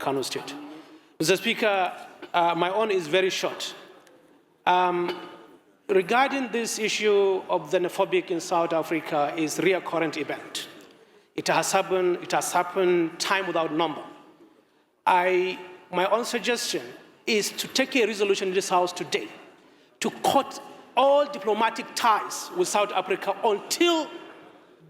Kano State. Mr. Speaker, my own is very short. Regarding this issue of the xenophobic in South Africa is a recurrent event. It has happened time without number. My own suggestion is to take a resolution in this House today to cut all diplomatic ties with South Africa until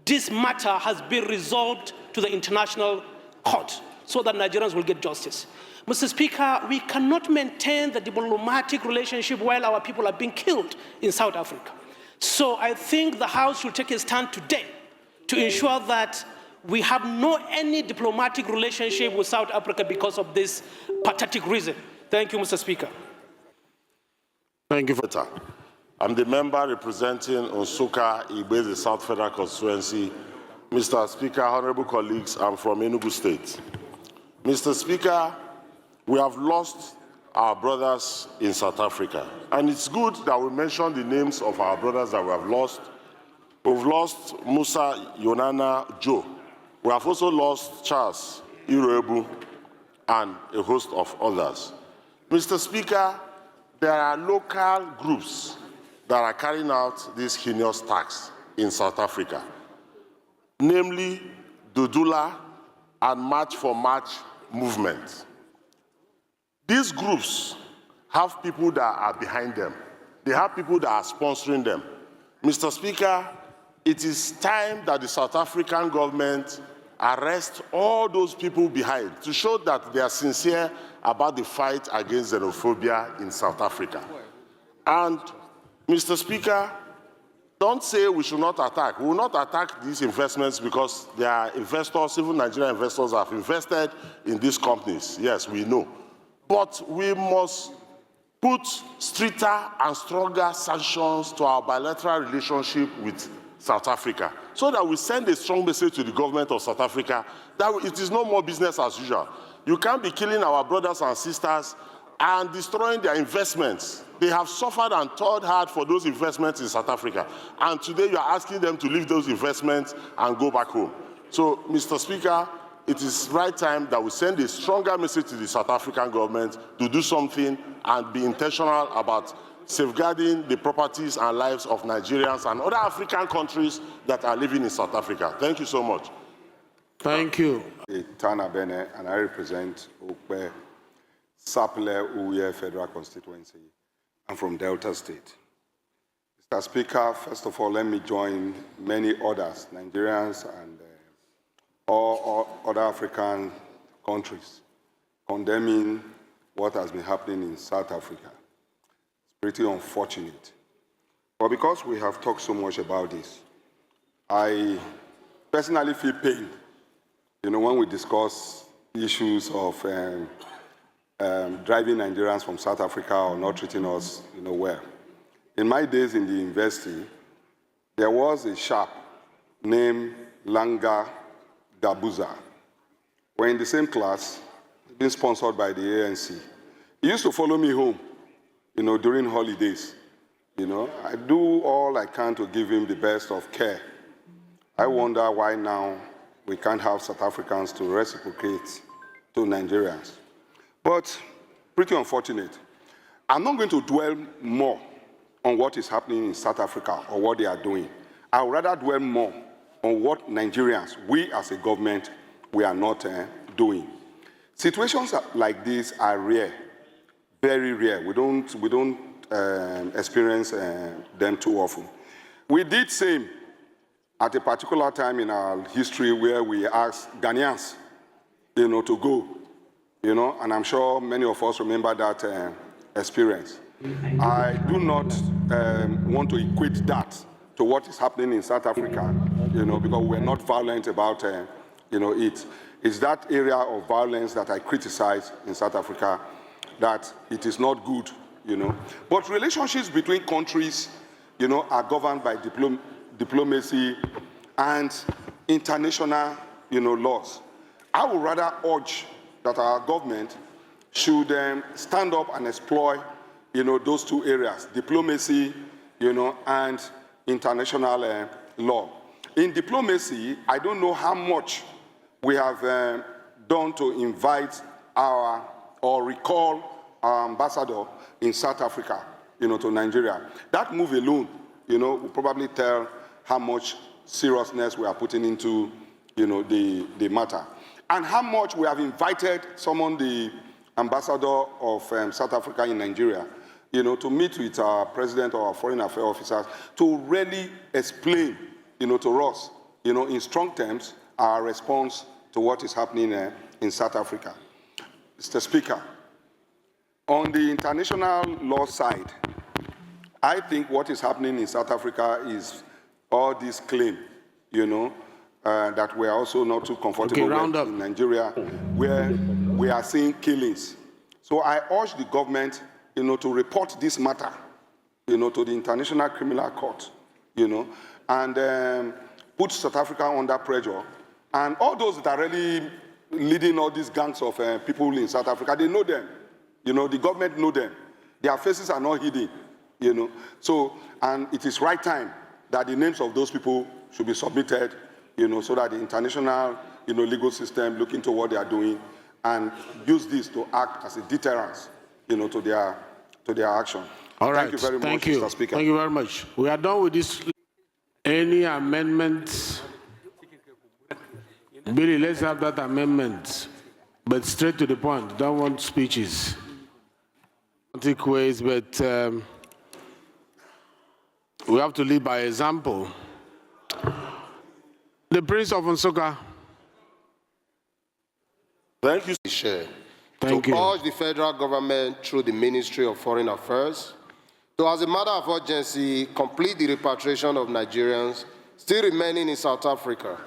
this matter has been resolved to the international court so that Nigerians will get justice. Mr. Speaker, we cannot maintain the diplomatic relationship while our people are being killed in South Africa. So I think the House should take a stand today to ensure that we have any diplomatic relationship with South Africa because of this pathetic reason. Thank you, Mr. Speaker. Thank you for that. I'm the member representing Nsukka Igbe, the South Federal Constituency. Mr. Speaker, honorable colleagues, I'm from Enugu State. Mr. Speaker, we have lost our brothers in South Africa. And it's good that we mention the names of our brothers that we have lost. We've lost Musa Yonana Joe. We have also lost Charles Iroebu and a host of others. Mr. Speaker, there are local groups that are carrying out this heinous tax in South Africa, namely Dudula and March for March movement. These groups have people that are behind them. They have people that are sponsoring them. Mr. Speaker, it is time that the South African government arrest all those people behind to show that they are sincere about the fight against xenophobia in South Africa. And, Mr. Speaker, don't say we should not attack. We will not attack these investments because there are investors, even Nigerian investors, have invested in these companies. Yes, we know. But we must put stricter and stronger sanctions to our bilateral relationship with South Africa so that we send a strong message to the government of South Africa that it is no more business as usual. You can't be killing our brothers and sisters and destroying their investments. They have suffered and toiled hard for those investments in South Africa. And today you are asking them to leave those investments and go back home. So, Mr. Speaker, it is right time that we send a stronger message to the South African government to do something and be intentional about safeguarding the properties and lives of Nigerians and other African countries that are living in South Africa. Thank you so much. Thank you. Tana Bene, and I represent Okpe Sapele Uye Federal Constituency. I'm from Delta State. Mr. Speaker, first of all, let me join many others, Nigerians and all other African countries, condemning what has been happening in South Africa. It's pretty unfortunate. But because we have talked so much about this, I personally feel pain, when we discuss issues of driving Nigerians from South Africa or not treating us, well. In my days in the university, there was a sharp named Langa Dabuza. We're in the same class, being sponsored by the ANC. He used to follow me home, during holidays. I do all I can to give him the best of care. I wonder why now we can't have South Africans to reciprocate to Nigerians. But pretty unfortunate. I'm not going to dwell more on what is happening in South Africa or what they are doing. I would rather dwell more on what Nigerians, we as a government, we are not doing. Situations like this are rare, very rare. We don't experience them too often. We did same at a particular time in our history where we asked Ghanaians, to go, and I'm sure many of us remember that experience. I do not want to equate that to what is happening in South Africa, because we're not violent about, it. It's that area of violence that I criticize in South Africa, that it is not good, But relationships between countries, are governed by diplomacy and international, laws. I would rather urge that our government should stand up and exploit, those two areas, diplomacy, and international law. In diplomacy, I don't know how much we have done to invite, or recall our ambassador in South Africa, to Nigeria. That move alone, will probably tell how much seriousness we are putting into, the matter. And how much we have invited the ambassador of South Africa in Nigeria, to meet with our president or our foreign affairs officers to really explain, to us, in strong terms, our response to what is happening in South Africa. Mr. Speaker, on the international law side, I think what is happening in South Africa is all this claim, that we are also not too comfortable with in Nigeria, where we are seeing killings. So I urge the government, to report this matter, to the International Criminal Court, and put South Africa under pressure. And all those that are really leading all these gangs of people in South Africa, they know them. The government know them. Their faces are not hidden, So, and it is right time that the names of those people should be submitted, so that the international, legal system look into what they are doing and use this to act as a deterrence, to their action. All right. Thank you very much, Mr. Speaker. Thank you very much. We are done with this. Any amendments? Billy, let's have that amendment, but straight to the point. Don't want speeches. Ways, but we have to lead by example. The Prince of Nsukka. Thank you, Chair. Thank you. Urge the federal government through the Ministry of Foreign Affairs to, as a matter of urgency, complete the repatriation of Nigerians still remaining in South Africa,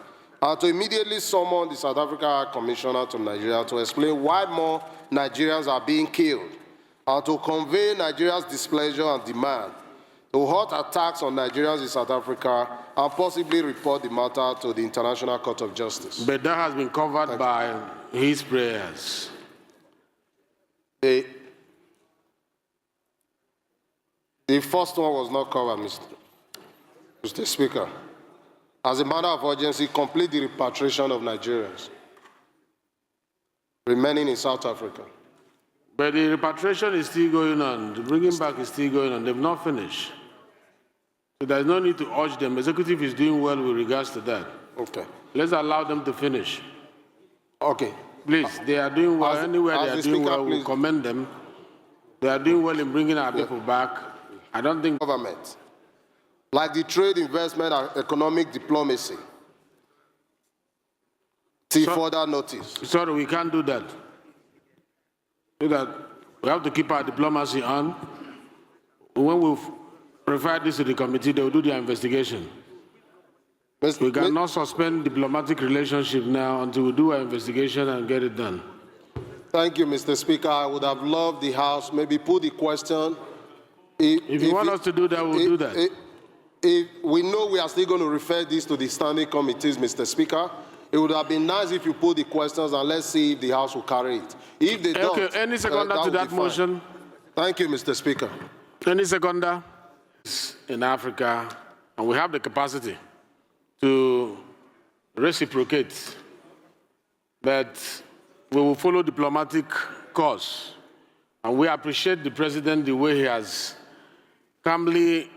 and to immediately summon the South Africa High Commissioner to Nigeria to explain why more Nigerians are being killed, and to convey Nigeria's displeasure and demand to halt attacks on Nigerians in South Africa and possibly report the matter to the International Court of Justice. But that has been covered by his prayers. The first one was not covered, Mr. Speaker. As a matter of urgency, complete the repatriation of Nigerians remaining in South Africa. But the repatriation is still going on. The bringing back is still going on. They've not finished. So there's no need to urge them. Executive is doing well with regards to that. Okay. Let's allow them to finish. Okay. Please, they are doing well. Anywhere they are doing well, we commend them. They are doing well in bringing our people back. I don't think government, like the trade, investment, and economic diplomacy, see further notice. Sorry, we can't do that. So that we have to keep our diplomacy on. When we refer this to the committee, they will do their investigation. We cannot suspend diplomatic relationship now until we do our investigation and get it done. Thank you, Mr. Speaker. I would have loved the House maybe put the question. If you want us to do that, we'll do that. If we know we are still going to refer this to the standing committees, Mr. Speaker, it would have been nice if you put the questions and let's see if the House will carry it. If they don't, okay, any seconder to that motion? Thank you, Mr. Speaker. Any seconder in Africa, and we have the capacity to reciprocate, but we will follow diplomatic course. And we appreciate the president the way he has calmly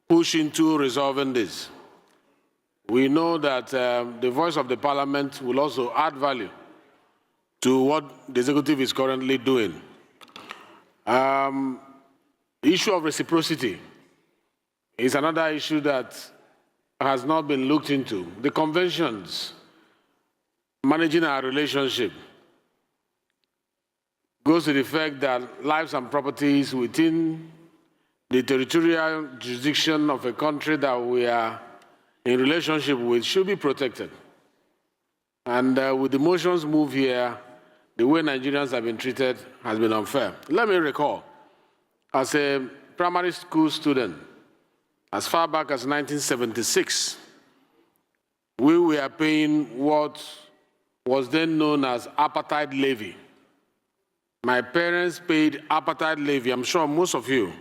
pushed into resolving this. We know that the voice of the parliament will also add value to what the executive is currently doing. The issue of reciprocity is another issue that has not been looked into. The conventions managing our relationship goes to the fact that lives and properties within the territorial jurisdiction of a country that we are in relationship with should be protected. And with the motions moved here, the way Nigerians have been treated has been unfair. Let me recall, as a primary school student, as far back as 1976, we were paying what was then known as apartheid levy. My parents paid apartheid levy. I'm sure most of you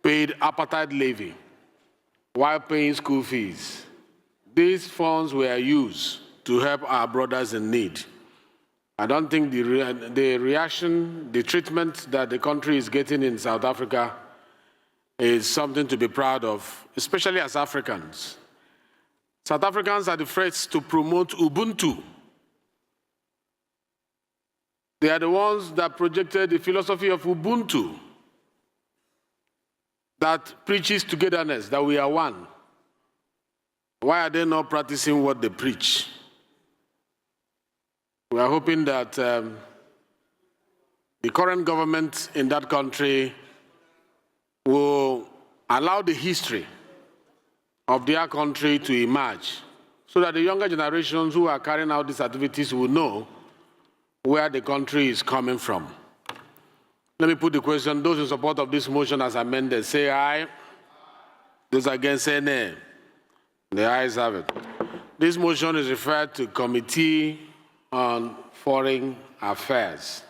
paid apartheid levy while paying school fees. These funds were used to help our brothers in need. I don't think the reaction, the treatment that the country is getting in South Africa is something to be proud of, especially as Africans. South Africans are the first to promote Ubuntu. They are the ones that projected the philosophy of Ubuntu that preaches togetherness, that we are one. Why are they not practicing what they preach? We are hoping that the current government in that country will allow the history of their country to emerge so that the younger generations who are carrying out these activities will know where the country is coming from. Let me put the question. Those in support of this motion as amended, say aye. Those against, say nay. The ayes have it. This motion is referred to Committee on Foreign Affairs.